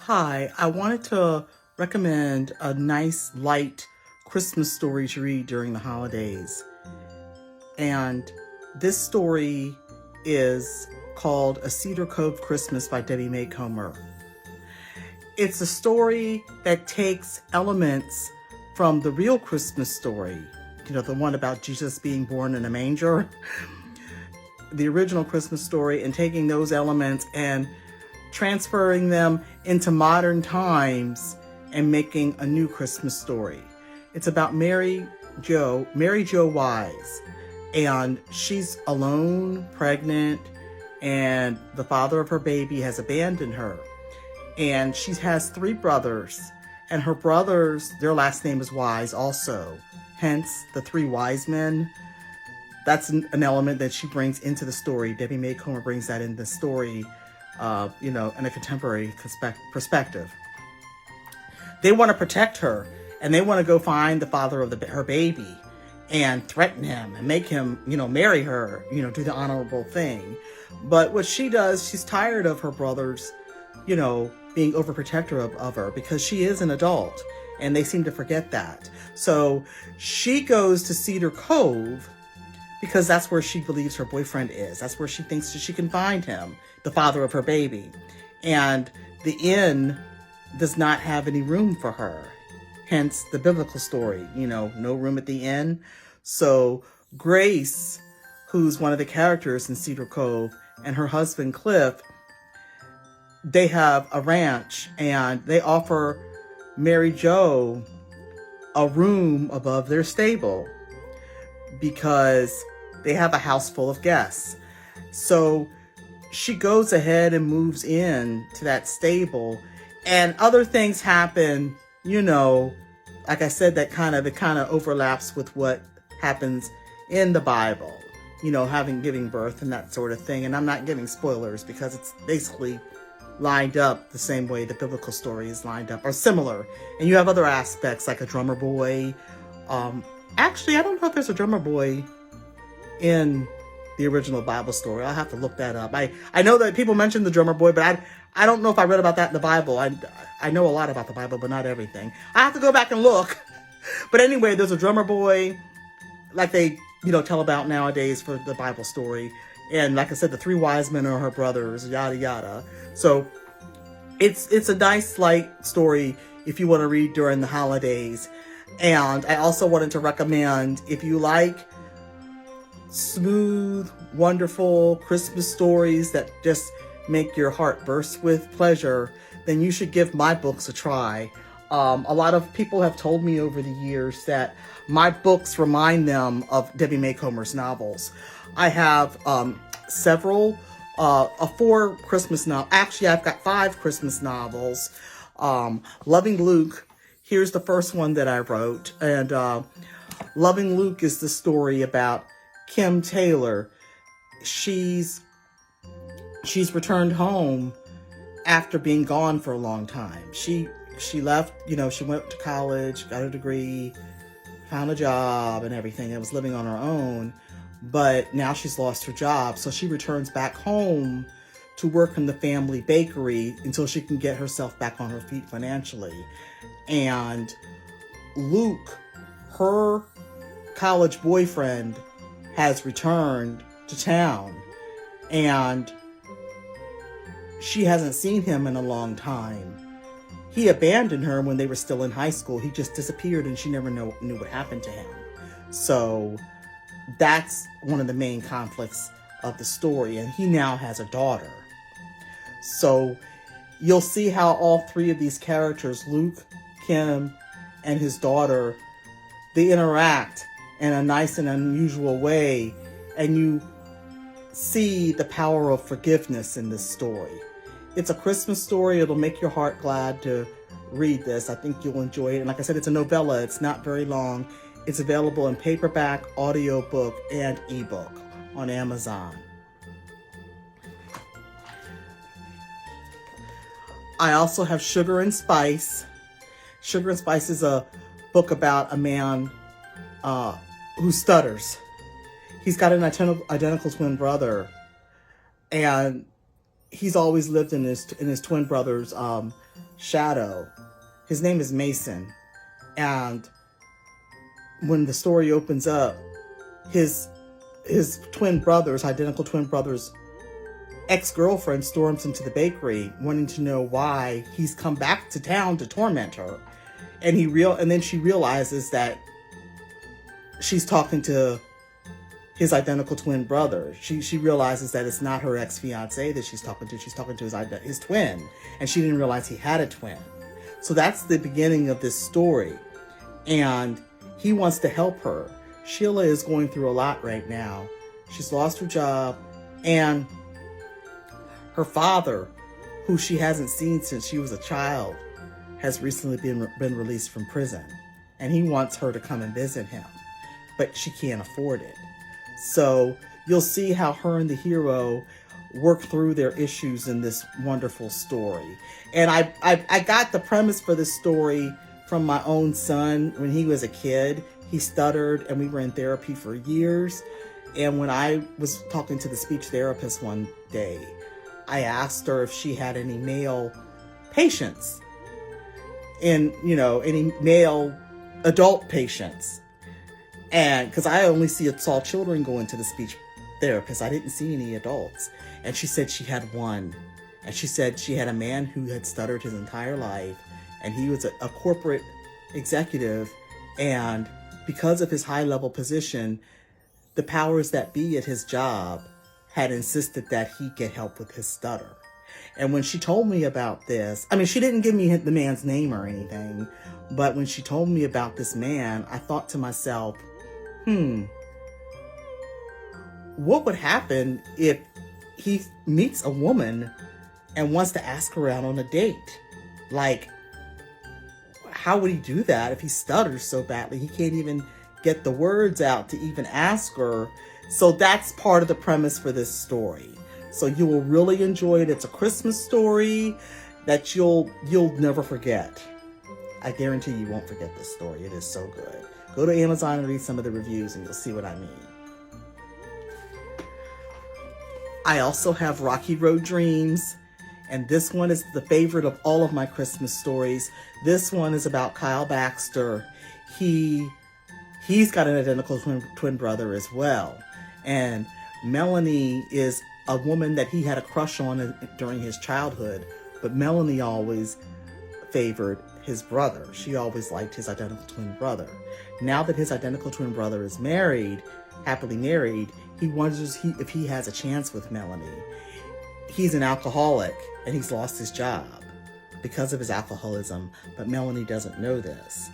Hi, I wanted to recommend a nice, light Christmas story to read during the holidays. And this story is called A Cedar Cove Christmas by Debbie Macomber. It's a story that takes elements from the real Christmas story, the one about Jesus being born in a manger, the original Christmas story, and taking those elements and transferring them into modern times and making a new Christmas story. It's about Mary Jo Wise, and she's alone, pregnant, and the father of her baby has abandoned her. And she has 3 brothers, and her brothers, their last name is Wise also, hence the 3 wise men. That's an element that she brings into the story. Debbie Macomber brings that in the story, in a contemporary perspective. They want to protect her, and they want to go find the father of her baby and threaten him and make him, marry her, do the honorable thing. But what she does, she's tired of her brothers, being overprotective of her because she is an adult, and they seem to forget that. So she goes to Cedar Cove because that's where she believes her boyfriend is. That's where she thinks she can find him, the father of her baby. And the inn does not have any room for her. Hence the biblical story, no room at the inn. So Grace, who's one of the characters in Cedar Cove, and her husband Cliff, they have a ranch, and they offer Mary Jo a room above their stable because they have a house full of guests. So she goes ahead and moves in to that stable, and other things happen, like I said, that it kind of overlaps with what happens in the Bible, giving birth and that sort of thing. And I'm not giving spoilers because it's basically lined up the same way the biblical story is lined up, or similar. And you have other aspects like a drummer boy. Actually, I don't know if there's a drummer boy in the original Bible story. I'll have to look that up. I know that people mention the drummer boy, but I don't know if I read about that in the Bible. I know a lot about the Bible, but not everything. I have to go back and look. But anyway, there's a drummer boy like they, tell about nowadays for the Bible story. And like I said, the 3 wise men are her brothers, yada, yada. So it's a nice, light story if you want to read during the holidays. And I also wanted to recommend, if you like smooth, wonderful Christmas stories that just make your heart burst with pleasure, then you should give my books a try. A lot of people have told me over the years that my books remind them of Debbie Macomber's novels. I have several, 4 Christmas novels. Actually, I've got 5 Christmas novels. Loving Luke, here's the first one that I wrote. And Loving Luke is the story about Kim Taylor. She's returned home after being gone for a long time. She left, she went to college, got a degree, found a job and everything, and was living on her own. But now she's lost her job, so she returns back home to work in the family bakery until she can get herself back on her feet financially. And Luke, her college boyfriend, has returned to town, and she hasn't seen him in a long time. He abandoned her when they were still in high school. He just disappeared, and she never knew what happened to him. So that's one of the main conflicts of the story, and he now has a daughter. So you'll see how all 3 of these characters, Luke, Kim, and his daughter, they interact in a nice and unusual way, and you see the power of forgiveness in this story. It's a Christmas story. It'll make your heart glad to read this. I think you'll enjoy it. And like I said, it's a novella. It's not very long. It's available in paperback, audiobook, and ebook on Amazon. I also have Sugar and Spice. Sugar and Spice is a book about a man who stutters. He's got an identical twin brother, and he's always lived in his twin brother's shadow. His name is Mason. And when the story opens up, his twin brother's, identical twin brother's ex-girlfriend storms into the bakery wanting to know why he's come back to town to torment her. And then she realizes that she's talking to his identical twin brother. She realizes that it's not her ex-fiance that she's talking to. She's talking to his twin. And she didn't realize he had a twin. So that's the beginning of this story. And he wants to help her. Sheila is going through a lot right now. She's lost her job. And her father, who she hasn't seen since she was a child, has recently been released from prison. And he wants her to come and visit him. But she can't afford it. So you'll see how her and the hero work through their issues in this wonderful story. And I got the premise for this story from my own son. When he was a kid, he stuttered, and we were in therapy for years. And when I was talking to the speech therapist one day, I asked her if she had any male patients and, any male adult patients. And because I only saw children go into the speech therapist, I didn't see any adults. And she said she had one. And she said she had a man who had stuttered his entire life, and he was a corporate executive. And because of his high level position, the powers that be at his job had insisted that he get help with his stutter. And when she told me about this, she didn't give me the man's name or anything, but when she told me about this man, I thought to myself, what would happen if he meets a woman and wants to ask her out on a date? Like, how would he do that if he stutters so badly he can't even get the words out to even ask her? So that's part of the premise for this story. So you will really enjoy it. It's a Christmas story that you'll never forget. I guarantee you won't forget this story. It is so good. Go to Amazon and read some of the reviews and you'll see what I mean. I also have Rocky Road Dreams, and this one is the favorite of all of my Christmas stories. This one is about Kyle Baxter. He's got an identical twin brother as well. And Melanie is a woman that he had a crush on during his childhood, but Melanie always favored his brother. She always liked his identical twin brother. Now that his identical twin brother is happily married, he wonders if he has a chance with Melanie. He's an alcoholic and he's lost his job because of his alcoholism, but Melanie doesn't know this.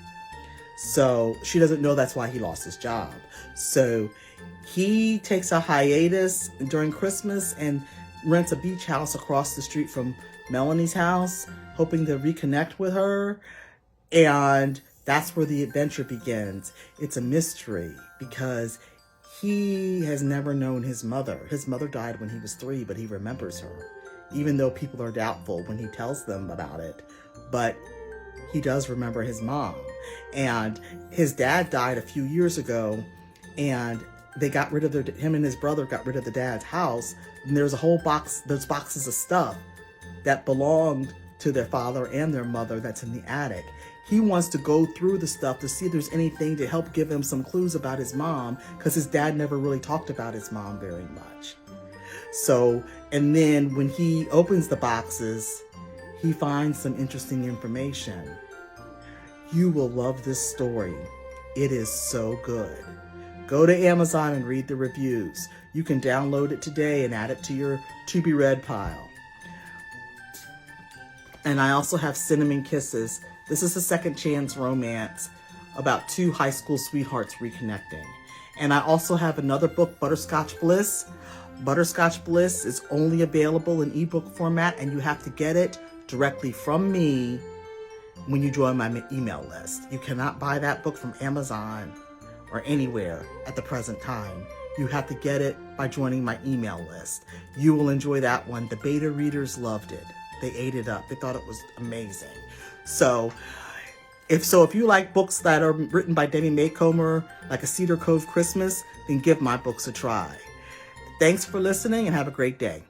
So she doesn't know that's why he lost his job. So he takes a hiatus during Christmas and rents a beach house across the street from Melanie's house, hoping to reconnect with her. And that's where the adventure begins. It's a mystery because he has never known his mother. His mother died when he was 3, but he remembers her, even though people are doubtful when he tells them about it. But he does remember his mom. And his dad died a few years ago, and they got rid of him and his brother got rid of the dad's house. And there's a whole there's boxes of stuff that belonged to their father and their mother that's in the attic. He wants to go through the stuff to see if there's anything to help give him some clues about his mom, because his dad never really talked about his mom very much. So, and then when he opens the boxes, he finds some interesting information. You will love this story. It is so good. Go to Amazon and read the reviews. You can download it today and add it to your to-be-read pile. And I also have Cinnamon Kisses. This is a second chance romance about 2 high school sweethearts reconnecting. And I also have another book, Butterscotch Bliss. Butterscotch Bliss is only available in ebook format, and you have to get it directly from me when you join my email list. You cannot buy that book from Amazon or anywhere at the present time. You have to get it by joining my email list. You will enjoy that one. The beta readers loved it. They ate it up. They thought it was amazing. So if you like books that are written by Debbie Macomber, like a Cedar Cove Christmas, then give my books a try. Thanks for listening and have a great day.